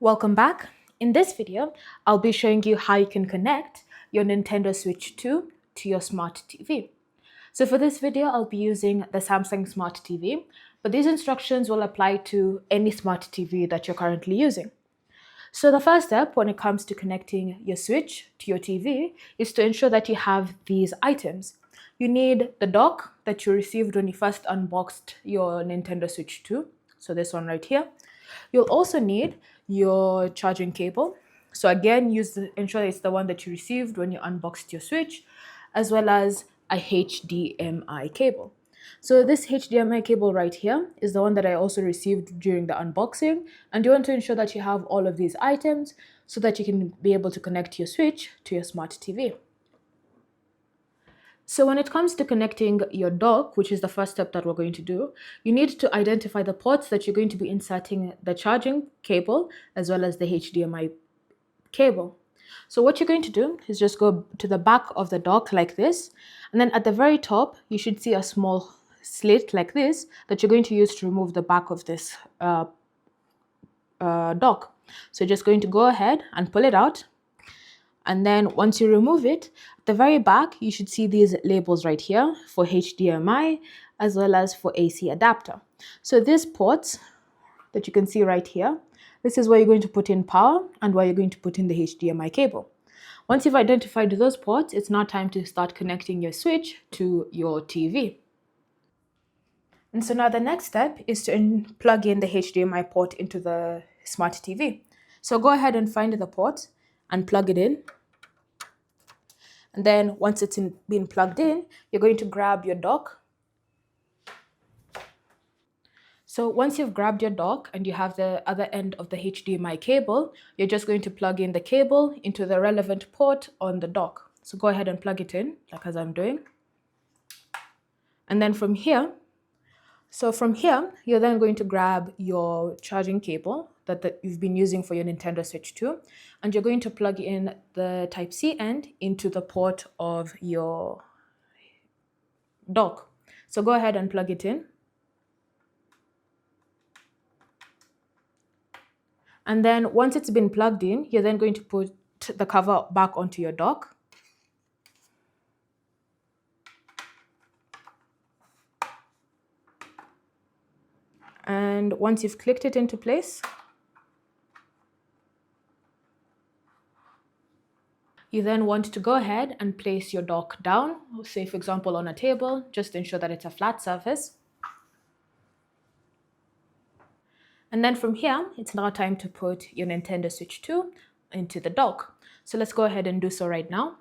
Welcome back. In this video, I'll be showing you how you can connect your Nintendo Switch 2 to your smart TV. So for this video, I'll be using the Samsung Smart TV, but these instructions will apply to any smart TV that you're currently using. So the first step when it comes to connecting your Switch to your TV is to ensure that you have these items. You need the dock that you received when you first unboxed your Nintendo Switch 2. So this one right here. You'll also need your charging cable. So again, ensure it's the one that you received when you unboxed your Switch, as well as a HDMI cable. So this HDMI cable right here is the one that I also received during the unboxing, and you want to ensure that you have all of these items so that you can be able to connect your Switch to your smart TV. So when it comes to connecting your dock, which is the first step that we're going to do, you need to identify the ports that you're going to be inserting the charging cable as well as the HDMI cable. So what you're going to do is just go to the back of the dock like this, and then at the very top, you should see a small slit like this that you're going to use to remove the back of this dock. So you're just going to go ahead and pull it out. And then once you remove it, at the very back, you should see these labels right here for HDMI as well as for AC adapter. So these ports that you can see right here, this is where you're going to put in power and where you're going to put in the HDMI cable. Once you've identified those ports, it's now time to start connecting your Switch to your TV. And so now the next step is to plug in the HDMI port into the smart TV. So go ahead and find the port and plug it in. And then once it's been plugged in, you're going to grab your dock. So once you've grabbed your dock and you have the other end of the HDMI cable, you're just going to plug in the cable into the relevant port on the dock. So go ahead and plug it in, like as I'm doing. And then from here, you're then going to grab your charging cable that you've been using for your Nintendo Switch 2, and you're going to plug in the Type-C end into the port of your dock. So go ahead and plug it in. And then once it's been plugged in, you're then going to put the cover back onto your dock. And once you've clicked it into place, you then want to go ahead and place your dock down, say for example on a table, just ensure that it's a flat surface. And then from here, it's now time to put your Nintendo Switch 2 into the dock. So let's go ahead and do so right now.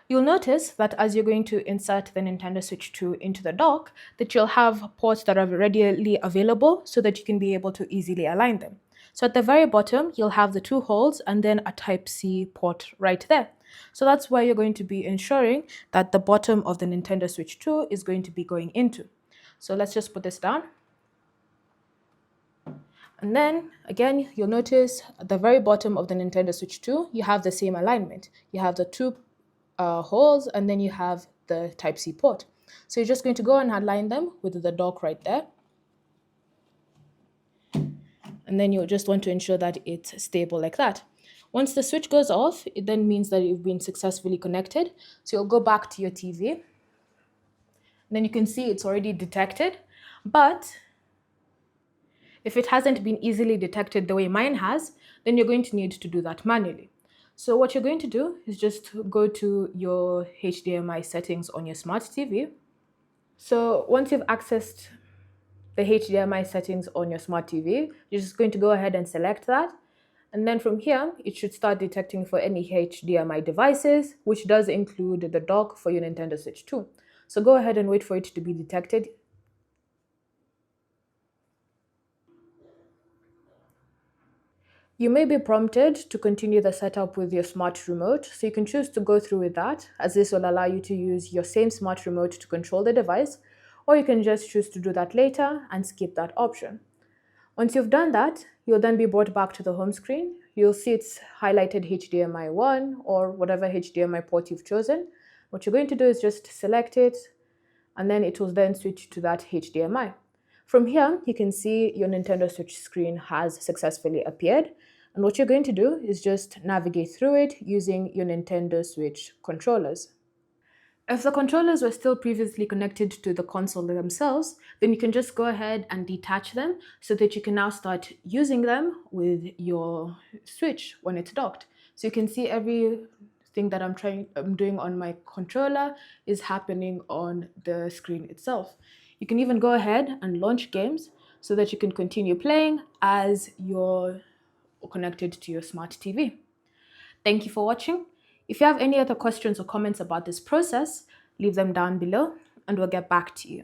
You'll notice that as you're going to insert the Nintendo Switch 2 into the dock, that you'll have ports that are readily available so that you can be able to easily align them. So at the very bottom, you'll have the two holes and then a Type-C port right there. So that's where you're going to be ensuring that the bottom of the Nintendo Switch 2 is going to be going into. So let's just put this down. And then again, you'll notice at the very bottom of the Nintendo Switch 2, you have the same alignment. You have the two holes and then you have the Type-C port. So you're just going to go and align them with the dock right there. And then you'll just want to ensure that it's stable like that. Once the switch goes off, it then means that you've been successfully connected. So you'll go back to your TV. And then you can see it's already detected. But if it hasn't been easily detected the way mine has, then you're going to need to do that manually. So what you're going to do is just go to your HDMI settings on your smart TV. So once you've accessed the HDMI settings on your smart TV, you're just going to go ahead and select that. And then from here, it should start detecting for any HDMI devices, which does include the dock for your Nintendo Switch 2. So go ahead and wait for it to be detected. You may be prompted to continue the setup with your smart remote, so you can choose to go through with that, as this will allow you to use your same smart remote to control the device, or you can just choose to do that later and skip that option. Once you've done that, you'll then be brought back to the home screen. You'll see it's highlighted HDMI 1 or whatever HDMI port you've chosen. What you're going to do is just select it, and then it will then switch to that HDMI. From here, you can see your Nintendo Switch screen has successfully appeared. And what you're going to do is just navigate through it using your Nintendo Switch controllers. If the controllers were still previously connected to the console themselves, then you can just go ahead and detach them so that you can now start using them with your Switch when it's docked. So you can see everything that I'm doing on my controller is happening on the screen itself. You can even go ahead and launch games so that you can continue playing as you're connected to your smart TV. Thank you for watching. If you have any other questions or comments about this process, leave them down below and we'll get back to you.